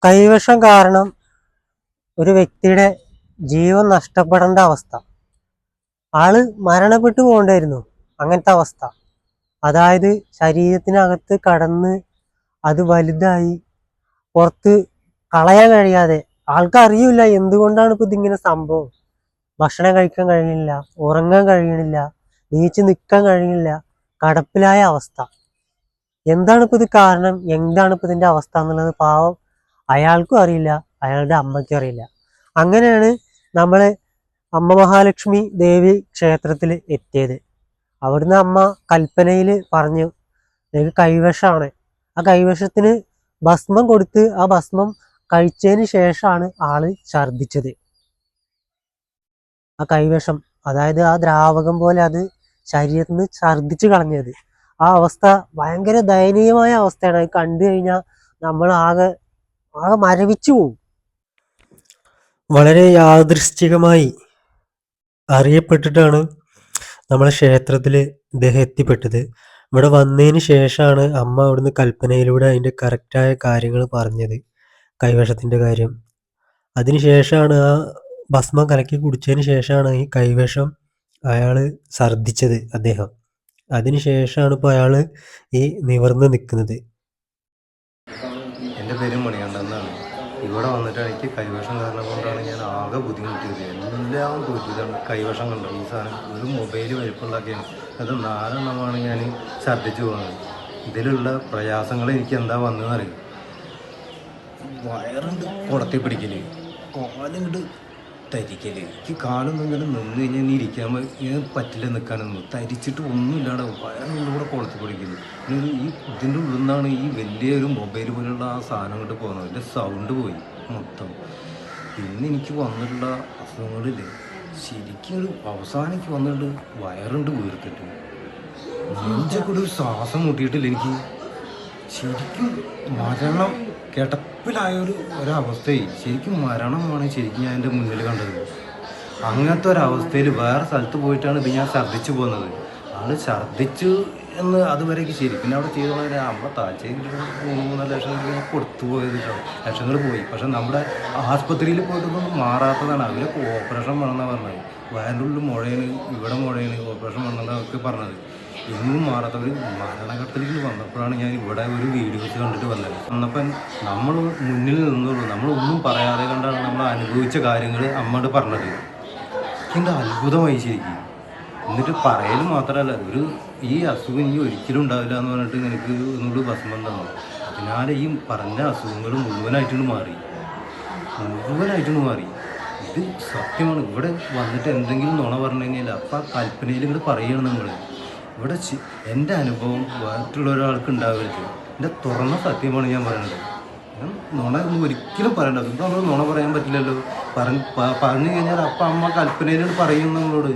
കൈവിഷം കാരണം ഒരു വ്യക്തിയുടെ ജീവൻ നഷ്ടപ്പെടേണ്ട അവസ്ഥ, ആള് മരണപ്പെട്ടു പോകണ്ടായിരുന്നു. അങ്ങനത്തെ അവസ്ഥ. അതായത് ശരീരത്തിനകത്ത് കടന്ന് അത് വലുതായി പുറത്ത് കളയാൻ കഴിയാതെ, ആൾക്കറിയില്ല എന്തുകൊണ്ടാണ് ഇപ്പൊ ഇതിങ്ങനെ സംഭവം. ഭക്ഷണം കഴിക്കാൻ കഴിയണില്ല, ഉറങ്ങാൻ കഴിയണില്ല, നീച്ച് നിൽക്കാൻ കഴിയണില്ല, കടപ്പിലായ അവസ്ഥ. എന്താണ് ഇപ്പൊ ഇത് കാരണം, എന്താണ് ഇപ്പൊ ഇതിന്റെ അവസ്ഥ എന്നുള്ളത് പാവം അയാൾക്കും അറിയില്ല, അയാളുടെ അമ്മയ്ക്കും അറിയില്ല. അങ്ങനെയാണ് നമ്മള് അമ്മ മഹാലക്ഷ്മി ദേവി ക്ഷേത്രത്തിൽ എത്തിയത്. അവിടുന്ന് അമ്മ കൽപ്പനയിൽ പറഞ്ഞു, എനിക്ക് കൈവശമാണ്. ആ കൈവശത്തിന് ഭസ്മം കൊടുത്ത് ആ ഭസ്മം കഴിച്ചതിന് ശേഷമാണ് ആള് ഛർദിച്ചത്. ആ കൈവശം, അതായത് ആ ദ്രാവകം പോലെ അത് ശരീരത്തിൽ നിന്ന് ഛർദിച്ച് കളഞ്ഞത്. ആ അവസ്ഥ ഭയങ്കര ദയനീയമായ അവസ്ഥയാണ്. അത് കണ്ടു കഴിഞ്ഞാൽ നമ്മൾ ആകെ മരവിച്ചു പോകും. വളരെ യാദൃശ്ചികമായി അറിയപ്പെട്ടിട്ടാണ് നമ്മളെ ക്ഷേത്രത്തിൽ ഇദ്ദേഹം എത്തിപ്പെട്ടത്. ഇവിടെ വന്നതിന് ശേഷമാണ് അമ്മ അവിടുന്ന് കൽപ്പനയിലൂടെ അതിൻ്റെ കറക്റ്റായ കാര്യങ്ങൾ പറഞ്ഞത്, കൈവശത്തിൻ്റെ കാര്യം. അതിനുശേഷമാണ് ആ ഭസ്മം കലക്കി കുടിച്ചതിന് ശേഷമാണ് ഈ കൈവശം അയാൾ ഛർദിച്ചത് അദ്ദേഹം. അതിനുശേഷമാണ് ഇപ്പോൾ അയാൾ ഈ നിവർന്ന് നിൽക്കുന്നത്. എൻ്റെ പേര് മണികണ്ഠനാണ്. ഇവിടെ വന്നിട്ട് എനിക്ക് കൈവശം കാരണം കൊണ്ടാണ് ഞാൻ ആകെ ബുദ്ധിമുട്ടിയത്. എല്ലാം തോറ്റിയതാണ്. കൈവശം കണ്ടു ഈ സാധനം ഒരു മൊബൈൽ വലിപ്പമുള്ളതൊക്കെയാണ്. അത് 4 എണ്ണമാണ് ഞാൻ ഛർദ്ദിച്ചു പോകുന്നത്. ഇതിലുള്ള പ്രയാസങ്ങൾ എനിക്ക് എന്താ വന്നതെന്ന് അറിയും. വയറുണ്ട് കുടത്തി പിടിക്കല്, കാലുകൊണ്ട് തരിക്കല്. എനിക്ക് കാലൊന്നും ഇങ്ങനെ നിന്ന് കഴിഞ്ഞാൽ ഇനി ഇരിക്കാൻ പറ്റില്ല, നിൽക്കാനൊന്നും. തരിച്ചിട്ട് ഒന്നുമില്ലാതെ വയറിനുള്ളിൽ കൂടെ കുളത്തി പിടിക്കല്. ഈ ഇതിൻ്റെ ഉള്ളിൽ നിന്നാണ് ഈ വലിയൊരു മൊബൈൽ പോലുള്ള ആ സാധനം കൊണ്ട് പോകുന്നത്. എൻ്റെ സൗണ്ട് പോയി മൊത്തം. പിന്നെ എനിക്ക് വന്നിട്ടുള്ള അസുഖങ്ങളില്ലേ, ശരിക്കും ഒരു അവസാനം എനിക്ക് വന്നിട്ട് വയറുണ്ട് വീർത്തിട്ട് നെഞ്ചൊക്കെ ഒരു ശ്വാസം മുട്ടിയിട്ടില്ല എനിക്ക്. ശരിക്കും മരണം കിടപ്പിലായ ഒരവസ്ഥയിൽ ശരിക്കും മരണമാണ് ശരിക്കും ഞാൻ എൻ്റെ മുന്നിൽ കണ്ടത്. അങ്ങനത്തെ ഒരവസ്ഥയിൽ വേറെ സ്ഥലത്ത് പോയിട്ടാണ് ഇത് ഞാൻ ഛർദ്ദിച്ചു പോകുന്നത്. ആള് ഛർദ്ദിച്ചു എന്ന് അതുവരെയൊക്കെ ശരി. പിന്നെ അവിടെ ചെയ്തോളെ നമ്മളെ താഴ്ചയിൽ 3-4 ലക്ഷം കൊടുത്തു പോയത്, ലക്ഷങ്ങൾ പോയി. പക്ഷെ നമ്മുടെ ആസ്പത്രിയിൽ പോയിട്ടൊന്നും മാറാത്തതാണ്. അവരൊക്കെ ഓപ്പറേഷൻ വേണമെന്നാണ് പറഞ്ഞത്. വയറിൻ്റെ ഉള്ളിൽ മുഴയാണ്, ഇവിടെ മുഴയാണ്, ഓപ്പറേഷൻ വേണമെന്നാണ് അവർക്ക് പറഞ്ഞത്. എങ്ങും മാറാത്തവർ മരണഘട്ടത്തിലേക്ക് വന്നപ്പോഴാണ് ഞാൻ ഇവിടെ ഒരു വീഡിയോസ് കണ്ടിട്ട് വന്നത്. വന്നപ്പം നമ്മൾ മുന്നിൽ നിന്നുള്ളൂ, നമ്മളൊന്നും പറയാതെ കണ്ടാണ് നമ്മൾ അനുഭവിച്ച കാര്യങ്ങൾ അമ്മയോട് പറഞ്ഞത്. എൻ്റെ അത്ഭുതമായി ശരിക്കും. എന്നിട്ട് പറയൽ മാത്രമല്ല, ഈ അസുഖം ഇനി ഒരിക്കലും ഉണ്ടാവില്ല എന്ന് പറഞ്ഞിട്ട് എനിക്ക് ഒന്നുകൂടി ഭസ്മം തന്നു. അതിനാൽ ഈ പറഞ്ഞ അസുഖങ്ങൾ മുഴുവനായിട്ടാണ് മാറി. ഇത് സത്യമാണ്. ഇവിടെ വന്നിട്ട് എന്തെങ്കിലും നുണ പറഞ്ഞു കഴിഞ്ഞാൽ അപ്പം ആ കൽപ്പനയിൽ ഇങ്ങോട്ട് പറയുകയാണ് നമ്മൾ. ഇവിടെ എൻ്റെ അനുഭവം മറ്റുള്ള ഒരാൾക്ക് ഉണ്ടാവരുത്. എൻ്റെ തുറന്ന സത്യമാണ് ഞാൻ പറയുന്നത്. നുണ ഒന്നും ഒരിക്കലും പറയണ്ട. നമ്മൾ നുണ പറയാൻ പറ്റില്ലല്ലോ. പറഞ്ഞു കഴിഞ്ഞാൽ അപ്പം അമ്മ കൽപ്പനയിലോട് പറയും നമ്മളോട്.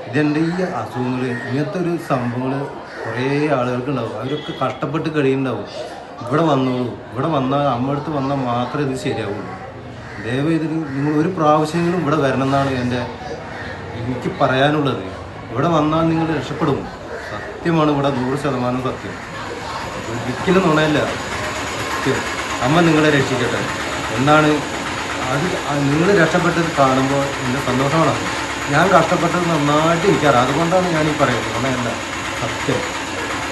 ഇതെൻ്റെ ഈ അസുഖങ്ങൾ, ഇങ്ങനത്തെ ഒരു സംഭവങ്ങൾ കുറേ ആളുകൾക്കുണ്ടാവും. അവരൊക്കെ കഷ്ടപ്പെട്ട് കഴിയുന്നുണ്ടാവും. ഇവിടെ വന്നോളൂ. ഇവിടെ വന്നാൽ അമ്മ അടുത്ത് വന്നാൽ മാത്രമേ ഇത് ശരിയാവുള്ളൂ. ദയവായി ഇതിൽ നിങ്ങൾ ഒരു പ്രാവശ്യമെങ്കിലും ഇവിടെ വരണം എന്നാണ് എനിക്ക് പറയാനുള്ളത്. ഇവിടെ വന്നാൽ നിങ്ങൾ രക്ഷപ്പെടും. സത്യമാണ്, ഇവിടെ 100% സത്യം. ഒരിക്കലും നുണയല്ല, സത്യം. അമ്മ നിങ്ങളെ രക്ഷിക്കട്ടെ എന്നാണ്. അത് നിങ്ങൾ രക്ഷപ്പെട്ടത് കാണുമ്പോൾ എൻ്റെ സന്തോഷമാണ്. ഞാൻ കഷ്ടപ്പെട്ടത് നന്നായിട്ട് എനിക്കറിയാം. അതുകൊണ്ടാണ് ഞാനീ പറയുന്നത്. നുണയല്ല, സത്യം.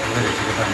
നിങ്ങളെ രക്ഷിക്കട്ടെ.